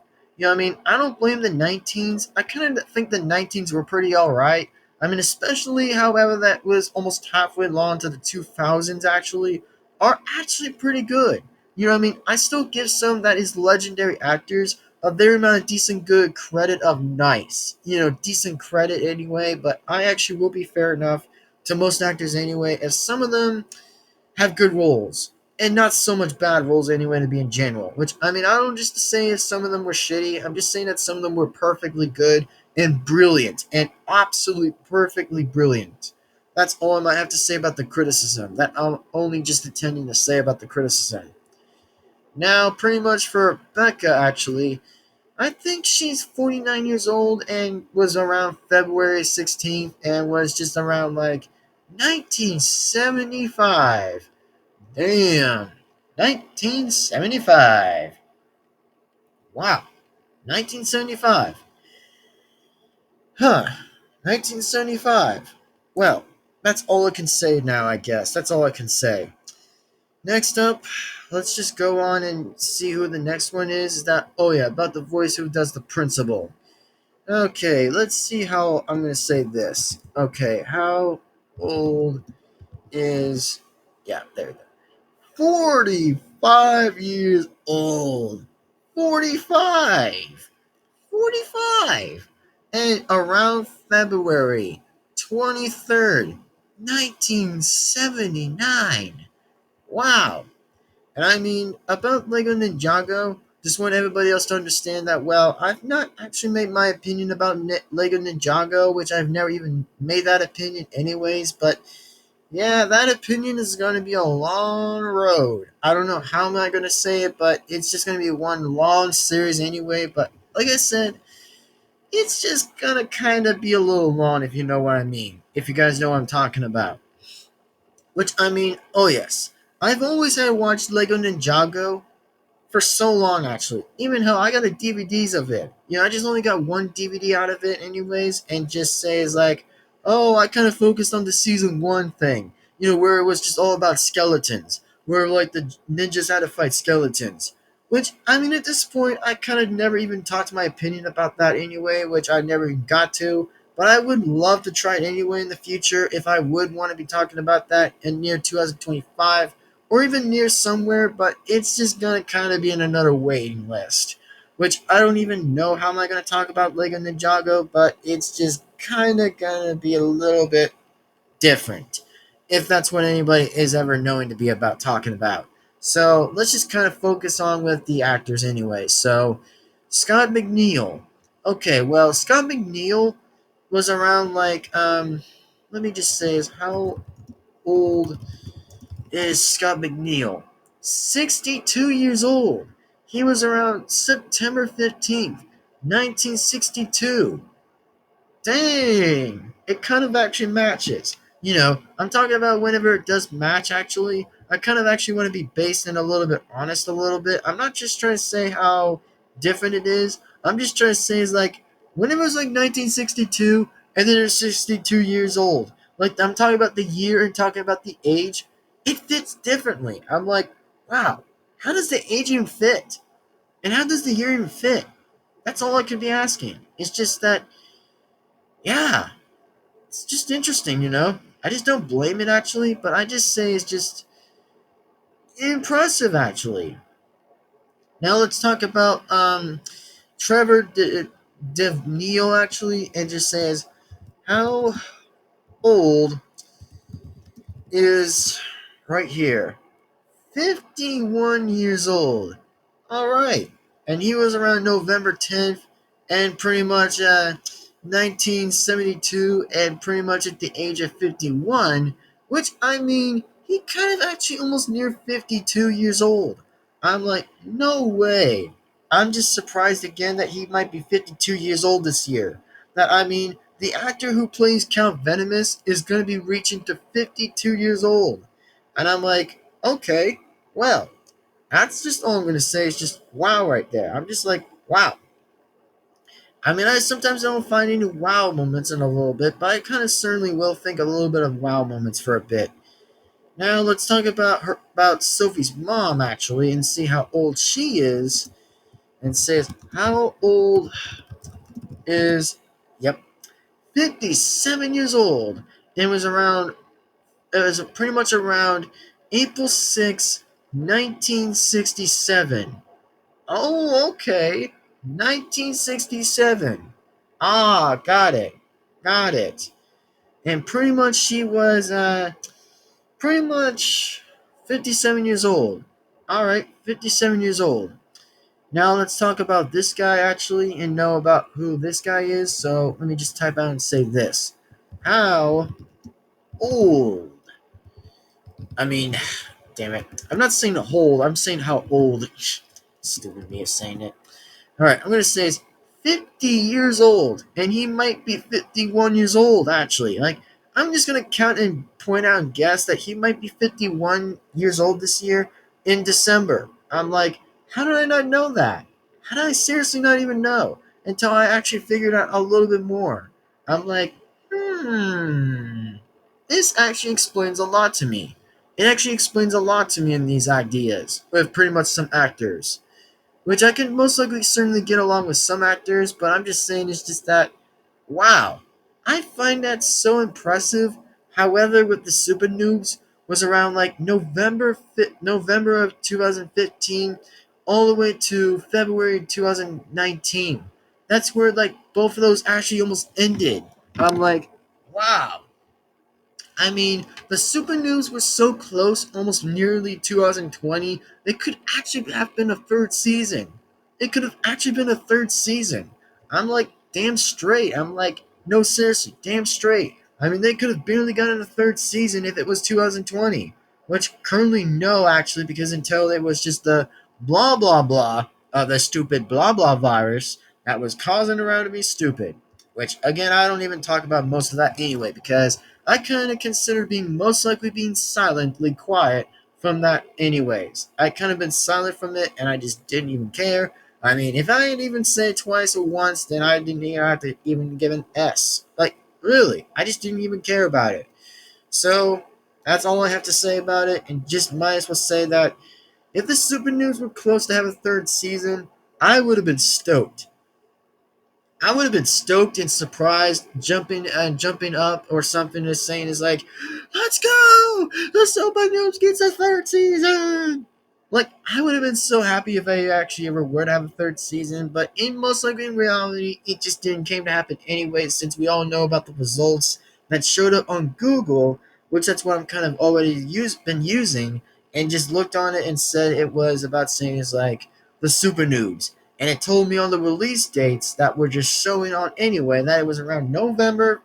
I mean, I don't blame the 19s. I kind of think the 19s were pretty alright. I mean, especially, however, that was almost halfway along to the 2000s, actually, are actually pretty good. What I mean? I still give some that is legendary actors a very amount of decent good credit of nice. Decent credit anyway, but I actually will be fair enough to most actors anyway, as some of them have good roles and not so much bad roles anyway to be in general. Which I mean, I don't just say if some of them were shitty. I'm just saying that some of them were perfectly good and brilliant and absolutely perfectly brilliant. That's all I might have to say about the criticism. That I'm only just intending to say about the criticism. Now, pretty much for Becca, actually, I think she's 49 years old and was around February 16th and was just around like 1975. Damn. 1975. Wow. 1975. Huh. 1975. Well, that's all I can say now, I guess. That's all I can say. Next up, let's just go on and see who the next one is. That, oh yeah, about the voice who does the principal. Okay, let's see how I'm going to say this. Okay, how old is. Yeah, there we go. 45 years old. 45. 45. And around February 23rd, 1979. Wow. And I mean, about Lego Ninjago, just want everybody else to understand that, well, I've not actually made my opinion about Lego Ninjago, which I've never even made that opinion anyways, but yeah, that opinion is going to be a long road. I don't know how am I going to say it, but it's just going to be one long series anyway. But like I said, it's just going to kind of be a little long, if you know what I mean. If you guys know what I'm talking about. Which, I mean, oh yes. I've always had watched Lego Ninjago for so long actually. Even hell, I got the DVDs of it. I just only got one DVD out of it anyways, and just says like, oh, I kind of focused on the season one thing. Where it was just all about skeletons, where like the ninjas had to fight skeletons. Which I mean, at this point, I kind of never even talked my opinion about that anyway, which I never even got to. But I would love to try it anyway in the future if I would want to be talking about that in near 2025 or even near somewhere, but it's just gonna kind of be in another waiting list. Which I don't even know how am I gonna talk about Lego Ninjago, but it's just kind of gonna be a little bit different, if that's what anybody is ever knowing to be about talking about. So let's just kind of focus on with the actors anyway. So Scott McNeil. Okay, well Scott McNeil was around like let me just say is how old is Scott McNeil? 62 years old. He was around September 15th, 1962. Dang! It kind of actually matches. I'm talking about whenever it does match, actually. I kind of actually want to be based and a little bit honest a little bit. I'm not just trying to say how different it is. I'm just trying to say is like, when it was like 1962, and then it's 62 years old. Like, I'm talking about the year and talking about the age. It fits differently. I'm like, wow, how does the age even fit? And how does the year even fit? That's all I could be asking. It's just that, yeah, it's just interesting. I just don't blame it actually, but I just say it's just impressive actually. Now let's talk about Trevor DeVneal actually, and just says how old is right here. 51 years old. All right. And he was around November 10th and pretty much 1972 and pretty much at the age of 51, which I mean, he kind of actually almost near 52 years old. I'm like, no way. I'm just surprised again that he might be 52 years old this year. That I mean, the actor who plays Count Venomous is going to be reaching to 52 years old. And I'm like, okay, well, that's just all I'm gonna say. Is just wow right there. I'm just like wow. I mean, I sometimes don't find any wow moments in a little bit, but I kind of certainly will think a little bit of wow moments for a bit. Now let's talk about Sophie's mom actually, and see how old she is, and says how old is yep 57 years old. It was pretty much around April 6th, 1967. Oh, okay. 1967. Ah, got it. Got it. And pretty much she was pretty much 57 years old. All right, 57 years old. Now let's talk about this guy actually and know about who this guy is. So let me just type out and say this. How old? I mean, damn it. I'm not saying old, I'm saying how old. Stupid me of saying it. All right, I'm going to say he's 50 years old, and he might be 51 years old, actually. Like, I'm just going to count and point out and guess that he might be 51 years old this year in December. I'm like, how did I not know that? How did I seriously not even know? Until I actually figured out a little bit more. I'm like, this actually explains a lot to me. It actually explains a lot to me in these ideas, with pretty much some actors. Which I can most likely certainly get along with some actors, but I'm just saying it's just that, wow, I find that so impressive. However, with the Supernoobs was around like November of 2015 all the way to February 2019. That's where like both of those actually almost ended. I'm like, wow, I mean, the Super News was so close, almost nearly 2020. It could actually have been a third season. It could have actually been a third season. I'm like, damn straight. I'm like, no, seriously, damn straight. I mean, they could have barely gotten a third season if it was 2020. Which currently, no, actually, because until it was just the blah, blah, blah of the stupid blah, blah virus that was causing around to be stupid. Which, again, I don't even talk about most of that anyway, because I kind of consider being most likely being silently quiet from that anyways. I kind of been silent from it, and I just didn't even care. I mean, if I didn't even say it twice or once, then I didn't even have to even give an S. Like, really, I just didn't even care about it. So, that's all I have to say about it, and just might as well say that if the Super News were close to have a third season, I would have been stoked. I would have been stoked and surprised, jumping up or something, and saying is like, "Let's go! The Super Noobs gets a third season!" Like, I would have been so happy if I actually ever were to have a third season, but in most likely in reality, it just didn't came to happen anyway, since we all know about the results that showed up on Google, which that's what I'm kind of already been using, and just looked on it and said it was about saying is like the Super Noobs, and it told me on the release dates that were just showing on anyway that it was around November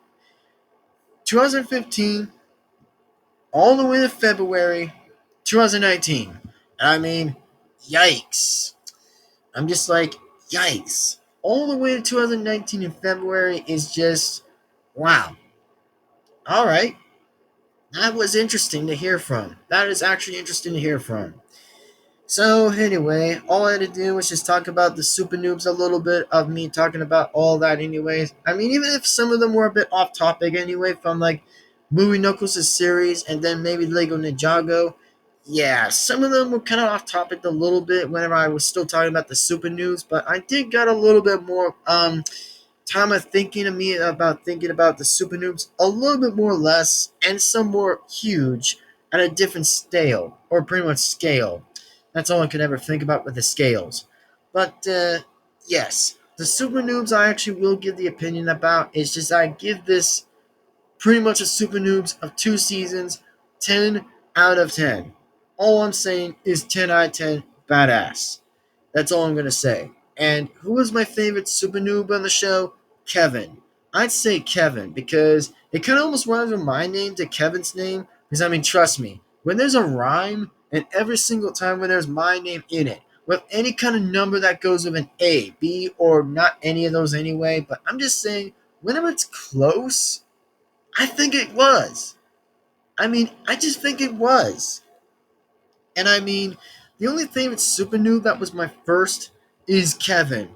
2015 all the way to February 2019. I mean, yikes. I'm just like, yikes. All the way to 2019 in February is just, wow. All right. That was interesting to hear from. That is actually interesting to hear from. So anyway, all I had to do was just talk about the Super Noobs a little bit of me talking about all that anyways. I mean, even if some of them were a bit off topic anyway from like Movie Knuckles' series and then maybe Lego Ninjago. Yeah, some of them were kind of off topic a little bit whenever I was still talking about the Super Noobs, but I did got a little bit more time of thinking about the Super Noobs a little bit more less and some more huge at a different scale or pretty much scale. That's all I could ever think about with the scales. But yes, the Super Noobs I actually will give the opinion about. It's just I give this pretty much a Super Noobs of 2 seasons, 10 out of 10. All I'm saying is 10 out of 10 badass. That's all I'm going to say. And who was my favorite Super Noob on the show? Kevin. I'd say Kevin because it kind of almost rhymes with my name to Kevin's name. Because, I mean, trust me, when there's a rhyme, and every single time when there's my name in it, with any kind of number that goes with an A, B, or not any of those anyway, but I'm just saying, whenever it's close, I think it was. I mean, I just think it was. And I mean, the only favorite Super Noob that was my first is Kevin.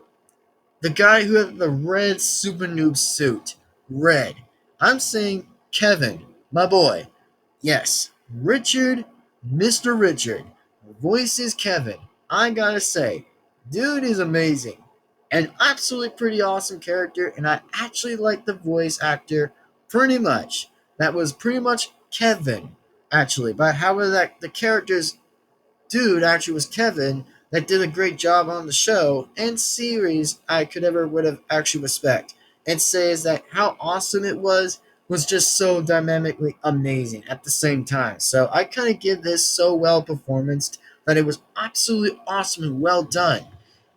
The guy who had the red Super Noob suit. Red. I'm saying Kevin, my boy. Yes, Richard, Mr. Richard. Voice is Kevin. I gotta say, dude is amazing. An absolutely pretty awesome character, and I actually like the voice actor pretty much. That was pretty much Kevin, actually. But however that the character's dude actually was Kevin that did a great job on the show and series I could ever would have actually respect and say is that how awesome it was just so dynamically amazing at the same time. So I kind of give this so well performance that it was absolutely awesome and well done.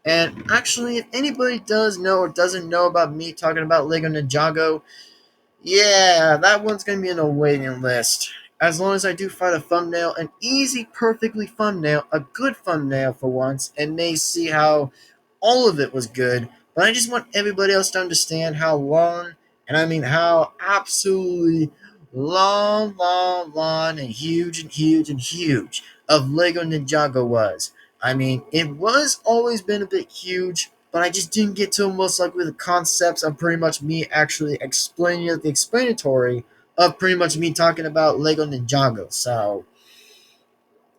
And actually, if anybody does know or doesn't know about me talking about Lego Ninjago, yeah, that one's going to be in a waiting list. As long as I do find a thumbnail, an easy, perfectly thumbnail, a good thumbnail for once, and may see how all of it was good. But I just want everybody else to understand how long, and I mean how absolutely long, and huge of Lego Ninjago was. I mean, it was always been a bit huge, but I just didn't get to most likely the concepts of pretty much me actually explaining it, the explanatory of pretty much me talking about Lego Ninjago. So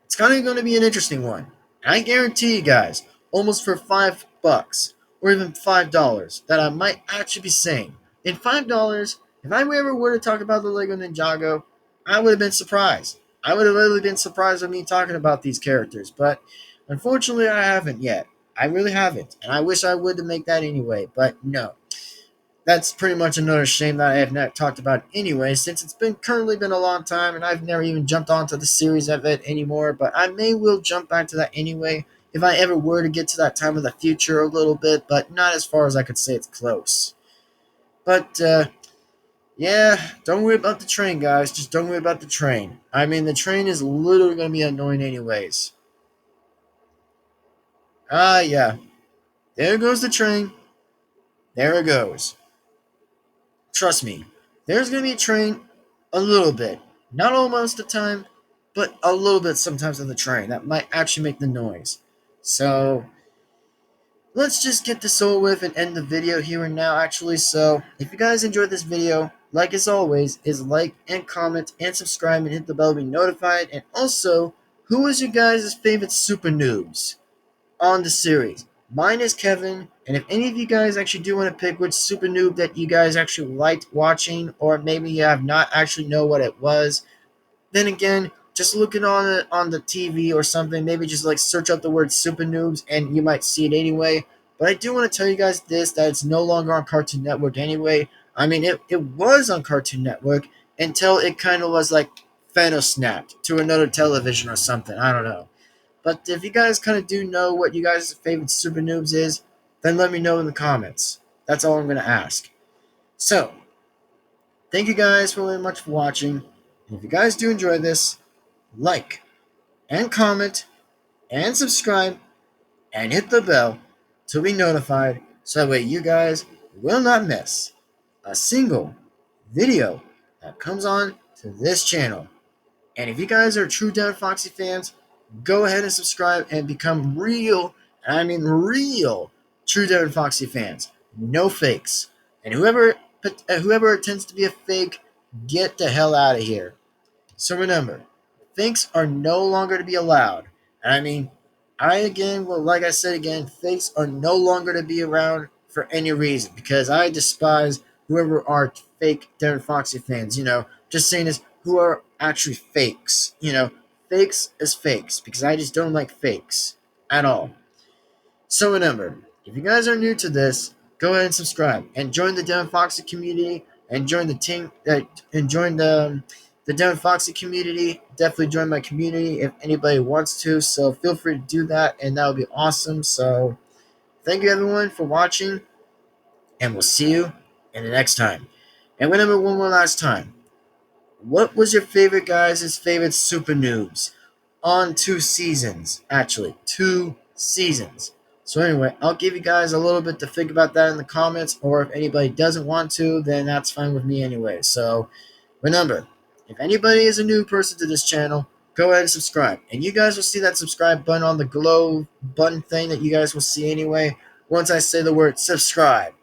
it's kind of going to be an interesting one. And I guarantee you guys, almost for $5 or even $5, that I might actually be saying in $5, if I ever were to talk about the Lego Ninjago, I would have been surprised. I would have literally been surprised with me talking about these characters, but unfortunately, I haven't yet. I really haven't, and I wish I would to make that anyway, but no. That's pretty much another shame that I have not talked about anyway, since it's been currently been a long time, and I've never even jumped onto the series of it anymore. But I may will jump back to that anyway if I ever were to get to that time of the future a little bit, but not as far as I could say it's close. But yeah, don't worry about the train, guys. Just don't worry about the train. I mean, the train is literally going to be annoying anyways. Ah, yeah. There goes the train. There it goes. Trust me, there's going to be a train a little bit. Not all most of the time, but a little bit sometimes on the train. That might actually make the noise. So let's just get this over with and end the video here and now, actually. So if you guys enjoyed this video, like as always, is like and comment and subscribe and hit the bell to be notified. And also, who is your guys' favorite super noobs on the series? Mine is Kevin, and if any of you guys actually do want to pick which super noob that you guys actually liked watching, or maybe you have not actually know what it was, then again, just looking on it on the TV or something, maybe just like search up the word Super Noobs and you might see it anyway. But I do want to tell you guys this, that it's no longer on Cartoon Network anyway. I mean, it was on Cartoon Network until it kind of was like snapped to another television or something. I don't know. But if you guys kind of do know what you guys' favorite Super Noobs is, then let me know in the comments. That's all I'm going to ask. So, thank you guys very much for watching. And if you guys do enjoy this, like and comment and subscribe and hit the bell to be notified so that way you guys will not miss a single video that comes on to this channel. And if you guys are true Devin-Foxy fans, go ahead and subscribe and become real, and I mean real, true Devin-Foxy fans. No fakes. And whoever intends to be a fake, get the hell out of here. So remember, fakes are no longer to be allowed. And I mean, like I said again, fakes are no longer to be around for any reason because I despise whoever are fake Devin-Foxy fans. Just saying this, who are actually fakes. Fakes is fakes because I just don't like fakes at all. So remember, if you guys are new to this, go ahead and subscribe and join the Devin-Foxy community and join the team and join the Devin-Foxy community. Definitely join my community if anybody wants to. So feel free to do that, and that would be awesome. So thank you everyone for watching, and we'll see you in the next time. And remember one more last time. What was your favorite guys' favorite super noobs on 2 seasons? Actually, 2 seasons. So anyway, I'll give you guys a little bit to think about that in the comments, or if anybody doesn't want to, then that's fine with me anyway. So remember, if anybody is a new person to this channel, go ahead and subscribe. And you guys will see that subscribe button on the glow button thing that you guys will see anyway once I say the word subscribe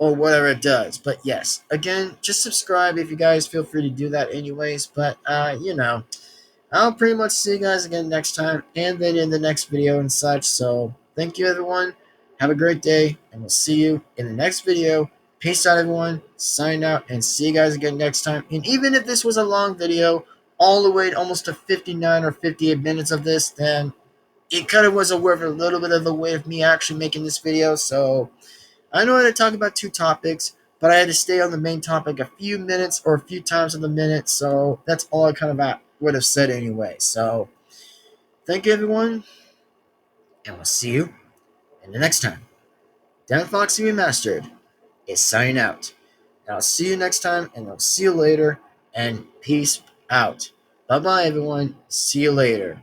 or whatever it does. But yes, again, just subscribe if you guys feel free to do that anyways. But, I'll pretty much see you guys again next time and then in the next video and such. So thank you, everyone. Have a great day, and we'll see you in the next video. Peace out, everyone. Sign out, and see you guys again next time. And even if this was a long video, all the way almost to 59 or 58 minutes of this, then it kind of was worth a little bit of the way of me actually making this video. So I know I had to talk about 2 topics, but I had to stay on the main topic a few minutes or a few times in the minute, so that's all I kind of would have said anyway. So, thank you everyone, and we'll see you in the next time. Devin-Foxy Remastered is signing out. And I'll see you next time, and I'll see you later, and peace out. Bye-bye, everyone. See you later.